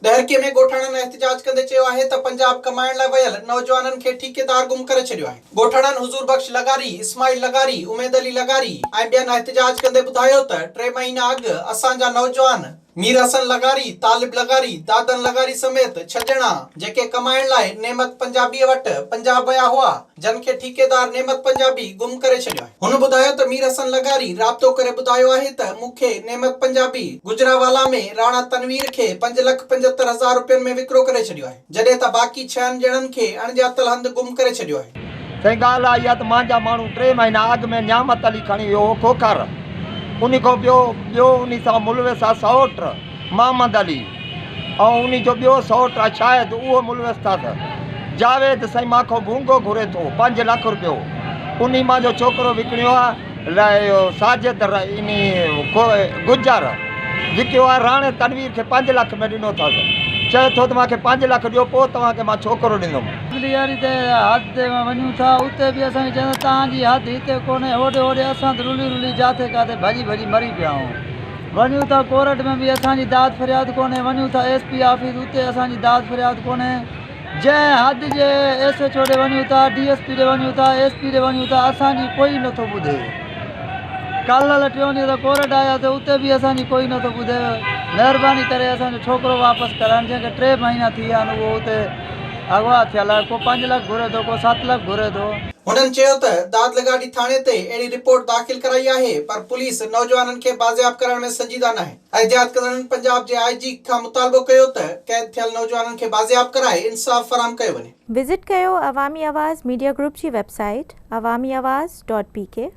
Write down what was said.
दहरके में गोठाणन एहतिजाज कंदे चयो आहे त पंजाब कमाइण लाइ वयल नौजवानन खे ठेकेदार गुम करे छडियो आहे। गोठाणन हुजूर बख्श लगारी, इस्माइल लगारी, उमेद अली लगारी ऐं ॿियनि एहतिजाज कंदे ॿुधायो त 3 महीना अॻु असांजा नौजवान मीर हसन लगारी, तालिब लगारी, दादन लगारी समेत 6 ॼणा जेके कमाइण लाइ नेमत पंजाबी वटि पंजाब विया हुआ, जन खे ठेकेदार नेमत पंजाबी गुम करे छडियो आहे। हुन ॿुधायो त मीर हसन लगारी राब्तो करे ॿुधायो आहे त मूंखे नेमत पंजाबी गुजरावाला में राणा तनवीर खे 5,75,000 रुपयनि में विकिरो करे छडियो आहे, जॾहिं त बाक़ी 6 ॼणनि खे अणॼातल हंधि गुम करे छडियो आहे। सही ॻाल्हि आहे इहा त मुंहिंजा माण्हू 3 महीना अॻु में नियामत अली खणी वियो हो खोखर, उन खां ॿियो उन सां मुलविस आहे सौट मोहम्मद अली ऐं उन जो ॿियो सौट आहे शायदि उहो मुलविस अथसि जावेद। साईं मां खां भूंगो घुरे थो 5 लाख रुपयो, उन मां जो छोकिरो विकिणियो आहे साजिद इन गुजर विकियो आहे राणे तनवीर खे 5 लाख में ॾिनो अथसि, चए थो त मूंखे 5 लाख ॾियो पोइ तव्हांखे मां छोकिरो ॾींदुमि। हद ते वञूं था उते बि असांखे चवंदा तव्हांजी हद हिते कोन्हे, होॾे असां त रुली जाथे काथे भॼी मरी पिया आहियूं। वञूं था कोर्ट में बि असांजी दाद फरियाद कोन्हे, वञूं था SP ऑफिस उते असांजी दाद फरियाद कोन्हे। जंहिं हद जे SHO ॾे वञूं था, DSP ॾे वञूं था, SP ॾे वञूं था, असांजी कोई नथो ॿुधे। कल्ह 3 ॾींहं त कोर्ट आया त उते बि असांजी कोई नथो ॿुधे। महिरबानी करे असांजो छोकिरो वापसि कराइण, जंहिंखे 3 महीना थी विया आहिनि उहो उते अगवा थियल आहे, को 5 लाख घुरे थो, को 7 लाख घुरे थो। हुननि चयो त दाद लगाड़ी थाणे ते अहिड़ी रिपोर्ट दाख़िल कराई आहे, पर पुलिस नौजवाननि खे बाज़ियाब करण में संजीदा न आहे। एहतियात कंदड़नि पंजाब जे IG खां मुतालबो कयो त कैद थियल नौजवाननि खे बाज़ियाब कराए इंसाफ़ फराहम कयो वञे। विज़िट कयो अवामी आवाज़ मीडिया ग्रुप जी वेबसाइट awamiawaz.pk।